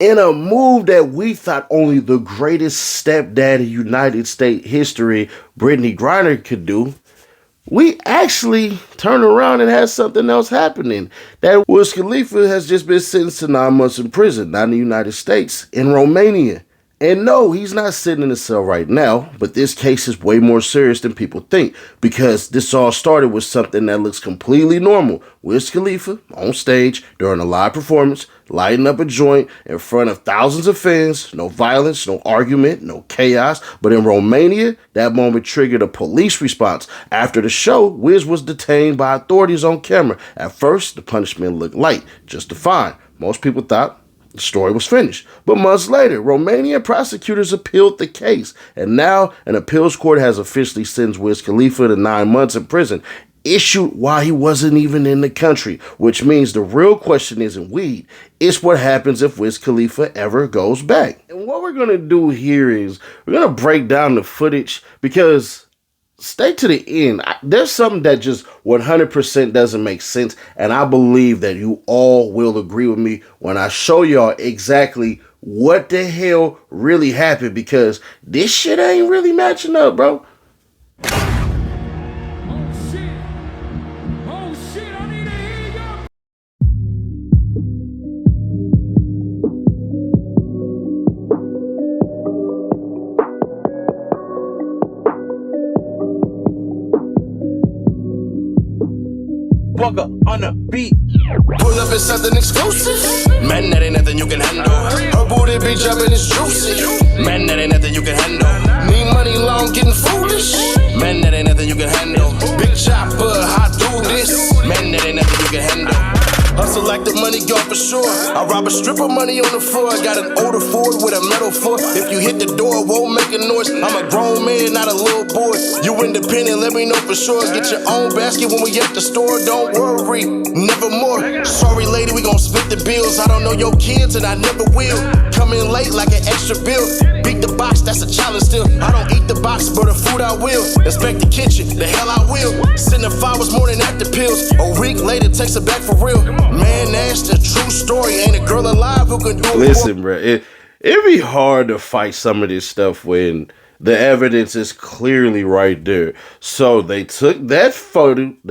In a move that we thought only the greatest stepdad in United States history, Brittany Griner, could do, we actually turn around and have something else happening. That Wiz Khalifa has just been sentenced to 9 months in prison, not in the United States, in Romania. And no, he's not sitting in a cell right now, but this case is way more serious than people think, because this all started with something that looks completely normal. Wiz Khalifa on stage during a live performance, lighting up a joint in front of thousands of fans. No violence, no argument, no chaos. But in Romania, that moment triggered a police response. After the show, Wiz was detained by authorities on camera. At first, the punishment looked light, just a fine. Most people thought the story was finished. But months later, Romanian prosecutors appealed the case, and now an appeals court has officially sentenced Wiz Khalifa to 9 months in prison, issued while he wasn't even in the country, which means the real question isn't weed. It's what happens if Wiz Khalifa ever goes back. And what we're going to do here is we're going to break down the footage, because stay to the end. There's something that just 100% doesn't make sense, and I believe that you all will agree with me when I show y'all exactly what the hell really happened, because this shit ain't really matching up, bro. Bugger on the beat. Pull up is something exclusive. Man, that ain't nothing you can handle. Her booty be jumping, it's juicy. Man, that ain't nothing you can handle. Need money long, getting foolish. Man, that ain't nothing you can handle. Big chopper, hot do this. Man, that ain't nothing you can handle. Hustle like the money gone for sure. I rob a strip of money on the floor. I got an older Ford with a metal foot. If you hit the door, it won't make a noise. I'm a grown man, not a little boy. You independent, let me know for sure. Get your own basket when we at the store. Don't worry, never more. Sorry lady, we gon' split the bills. I don't know your kids and I never will. Come in late like an extra bill. Beat the box, that's a challenge still. I don't eat the box, but the food I will. Inspect the kitchen, the hell I will. Send the flowers more than after pills. A week later, takes it back for real. Man, that's the true story. Ain't a girl alive who can do it. Listen, bro, it'd be hard to fight some of this stuff when the evidence is clearly right there. So they took that footage,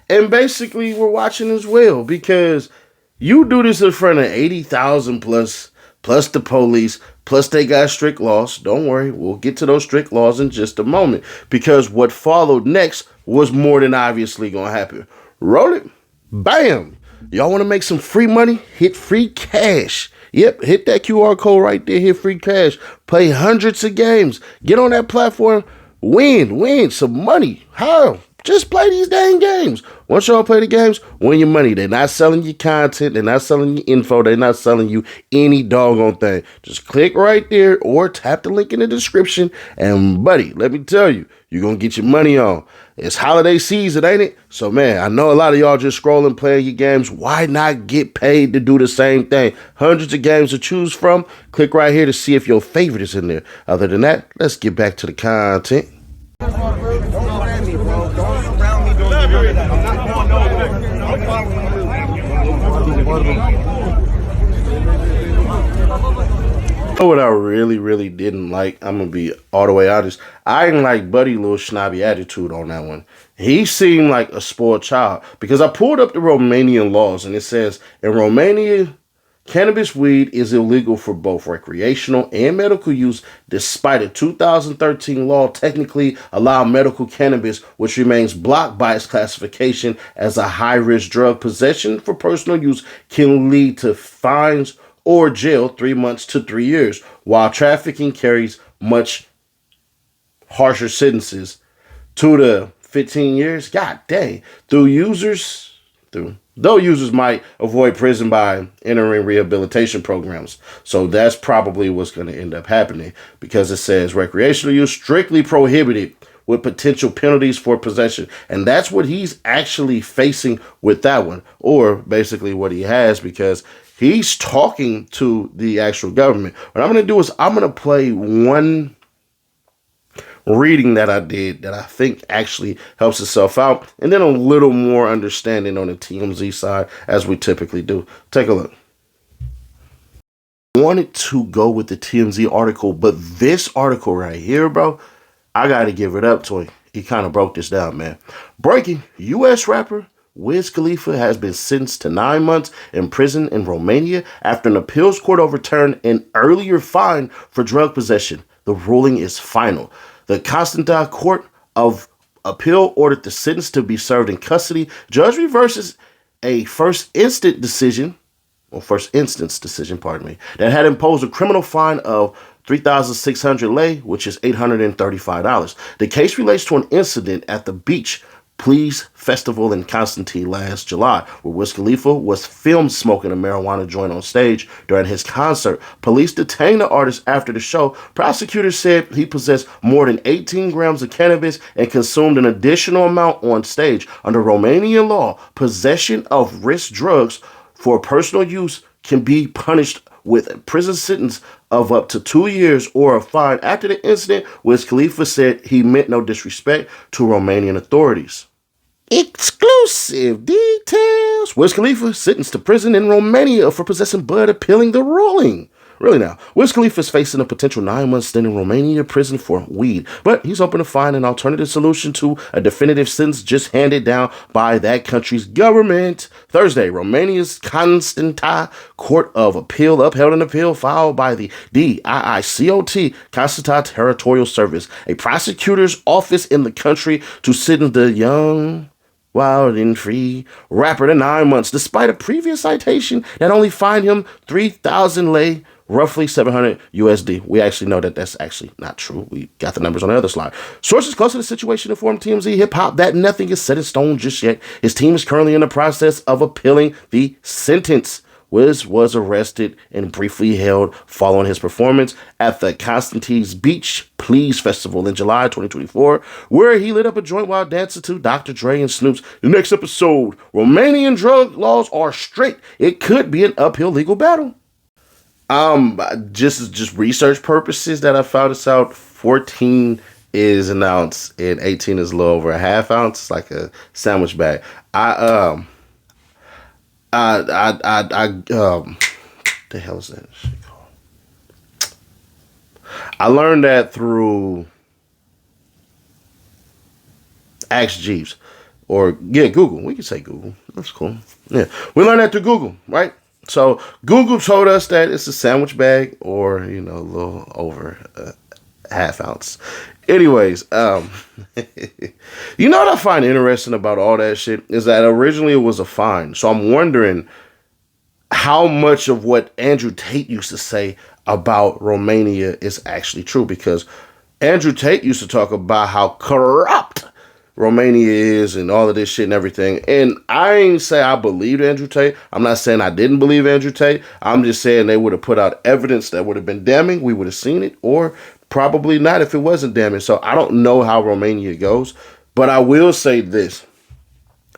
and basically were watching as well, because you do this in front of 80,000 plus the police, plus they got strict laws. Don't worry, we'll get to those strict laws in just a moment, because what followed next was more than obviously gonna happen. Roll it. Bam! Y'all want to make some free money? Hit free cash. Yep, hit that QR code right there. Hit free cash. Play hundreds of games. Get on that platform. Win some money. How? Just play these dang games. Once y'all play the games, win your money. They're not selling you content. They're not selling you info. They're not selling you any doggone thing. Just click right there or tap the link in the description. And buddy, let me tell you, you're going to get your money on. It's holiday season, ain't it? So, man, I know a lot of y'all just scrolling, playing your games. Why not get paid to do the same thing? Hundreds of games to choose from. Click right here to see if your favorite is in there. Other than that, let's get back to the content. What I really didn't like, I'm gonna be all the way honest, I didn't like Buddy's little snobby attitude on that one. He seemed like a spoiled child, because I pulled up the Romanian laws, and it says in Romania, cannabis weed is illegal for both recreational and medical use, despite a 2013 law technically allowing medical cannabis, which remains blocked by its classification as a high-risk drug. Possession for personal use can lead to fines or jail 3 months to 3 years, while trafficking carries much harsher sentences, 2 to 15 years. God dang. Though users might avoid prison by entering rehabilitation programs. So that's probably what's going to end up happening, because it says recreational use strictly prohibited with potential penalties for possession. And that's what he's actually facing with that one, or basically what he has, because he's talking to the actual government. What I'm going to do is I'm going to play one reading that I did that I think actually helps itself out, and then a little more understanding on the TMZ side, as we typically do. Take a look. wanted to go with the TMZ article, but this article right here, bro, I got to give it up to him. He kind of broke this down, man. Breaking: U.S. rapper Wiz Khalifa has been sentenced to 9 months in prison in Romania after an appeals court overturned an earlier fine for drug possession. The ruling is final. The Constanța Court of Appeal ordered the sentence to be served in custody. Judge reverses a first instance decision, that had imposed a criminal fine of 3,600 lei, which is $835. The case relates to an incident at the Beach Please Festival in Constantine last July, where Wiz Khalifa was filmed smoking a marijuana joint on stage during his concert. Police detained the artist after the show. Prosecutors said he possessed more than 18 grams of cannabis and consumed an additional amount on stage. Under Romanian law, possession of risk drugs for personal use can be punished with a prison sentence of up to 2 years or a fine. After the incident, Wiz Khalifa said he meant no disrespect to Romanian authorities. Exclusive details. Wiz Khalifa sentenced to prison in Romania for possessing bud, appealing the ruling. Really now, Wiz Khalifa is facing a potential 9-month stint in Romania prison for weed, but he's open to find an alternative solution to a definitive sentence just handed down by that country's government. Thursday, Romania's Constanța Court of Appeal upheld an appeal filed by the DIICOT, Constanța Territorial Service, a prosecutor's office in the country, to sentence the young, wild and free rapper to 9 months, despite a previous citation that only fined him 3,000 lei, roughly 700 USD. We actually know that that's actually not true. We got the numbers on the other slide. Sources close to the situation informed TMZ Hip Hop that nothing is set in stone just yet. His team is currently in the process of appealing the sentence. Wiz was arrested and briefly held following his performance at the Constanța Beach Please Festival in July 2024, where he lit up a joint while dancing to Dr. Dre and Snoop's. The next episode: Romanian drug laws are strict. It could be an uphill legal battle. Just research purposes that I found this out. 14 is an ounce and 18 is a little over a half ounce, like a sandwich bag. The hell is that shit called? I learned that through Ask Jeeves, or Google. We can say Google. That's cool. Yeah, we learned that through Google, right? So Google told us that it's a sandwich bag, or a little over a half ounce. Anyways, what I find interesting about all that shit is that originally it was a fine. So I'm wondering how much of what Andrew Tate used to say about Romania is actually true, because Andrew Tate used to talk about how corrupt Romania is and all of this shit and everything. And I ain't say I believed Andrew Tate. I'm not saying I didn't believe Andrew Tate. I'm just saying they would have put out evidence that would have been damning. We would have seen it, or probably not if it wasn't damning. So I don't know how Romania goes, but I will say this.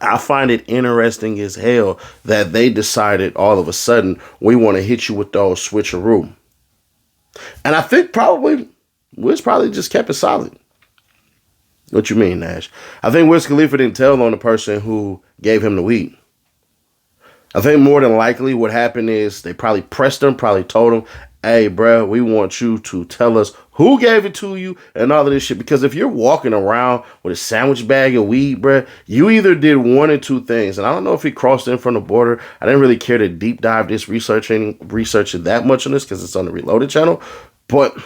I find it interesting as hell that they decided all of a sudden we want to hit you with those switcheroo. And I think Wiz probably just kept it solid. What you mean, Nash? I think Wiz Khalifa didn't tell on the person who gave him the weed. I think more than likely what happened is they probably pressed him, probably told him, hey, bro, we want you to tell us who gave it to you and all of this shit. Because if you're walking around with a sandwich bag of weed, bro, you either did one or two things. And I don't know if he crossed in from the border. I didn't really care to deep dive this researching that much on this because it's on the Reloaded channel. But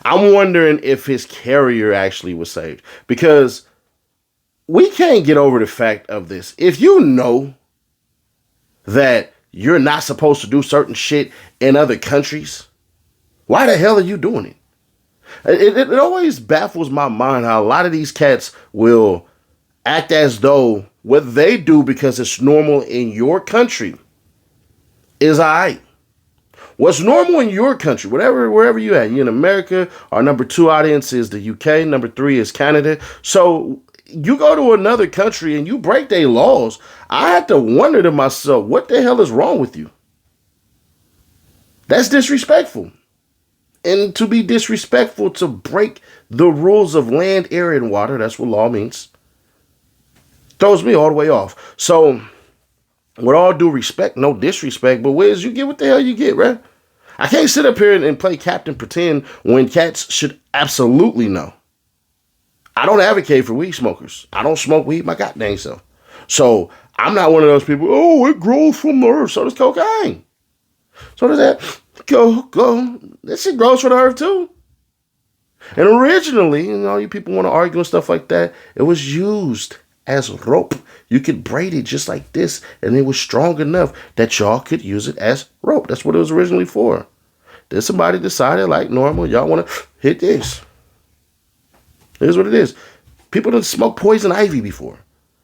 I'm wondering if his carrier actually was saved, because we can't get over the fact of this. If you know that you're not supposed to do certain shit in other countries, why the hell are you doing it? It always baffles my mind how a lot of these cats will act as though what they do because it's normal in your country is all right. What's normal in your country, wherever you at, you in America, our number 2 audience is the UK, number 3 is Canada. So you go to another country and you break their laws, I have to wonder to myself, what the hell is wrong with you? That's disrespectful. And to be disrespectful, to break the rules of land, air, and water, that's what law means, throws me all the way off. So with all due respect, no disrespect, but Wiz, you get what the hell you get, right? I can't sit up here and play Captain Pretend when cats should absolutely know. I don't advocate for weed smokers. I don't smoke weed my goddamn self. So I'm not one of those people, oh, it grows from the earth. So does cocaine. So does that. Go. That shit grows from the earth too. And originally, you people want to argue and stuff like that, it was used as rope. You could braid it just like this, and it was strong enough that y'all could use it as rope. That's what it was originally for. Then somebody decided, like normal, y'all want to hit this. Here's what it is. People done smoked poison ivy before.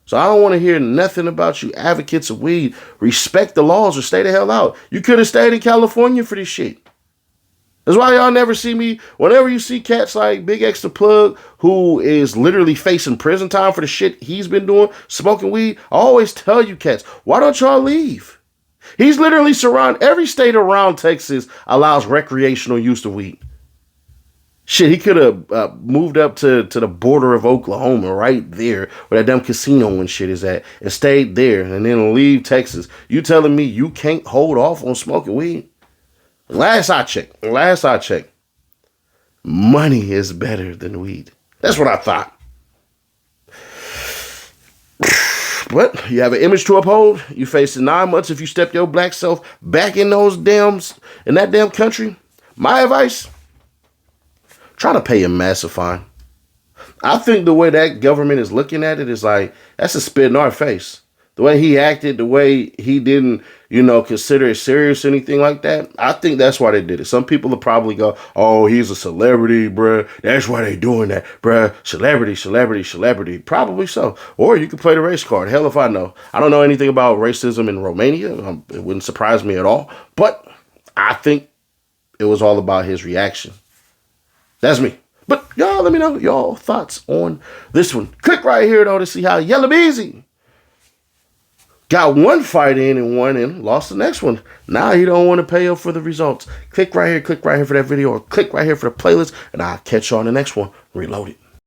So I don't want to hear nothing about you advocates of weed. Respect the laws or stay the hell out. You could have stayed in California for this shit. That's why y'all never see me. Whenever you see cats like Big Extra Plug, who is literally facing prison time for the shit he's been doing, smoking weed, I always tell you cats, why don't y'all leave? He's literally every state around Texas allows recreational use of weed. Shit, he could have moved up to the border of Oklahoma, right there, where that damn casino and shit is at, and stayed there, and then leave Texas. You telling me you can't hold off on smoking weed? Last I checked, money is better than weed. That's what I thought. But you have an image to uphold. You facing 9 months if you step your black self back in that damn country. My advice, try to pay a massive fine. I think the way that government is looking at it is like, that's a spit in our face. The way he acted, the way he didn't, consider it serious or anything like that. I think that's why they did it. Some people will probably go, oh, he's a celebrity, bruh. That's why they doing that, bruh. Celebrity. Probably so. Or you can play the race card. Hell if I know. I don't know anything about racism in Romania. It wouldn't surprise me at all. But I think it was all about his reaction. That's me. But y'all, let me know y'all thoughts on this one. Click right here, though, to see how Yellow Beezy got one fight in and won and lost the next one. Now he don't want to pay up for the results. Click right here for that video, or click right here for the playlist, and I'll catch you on the next one. Reloaded.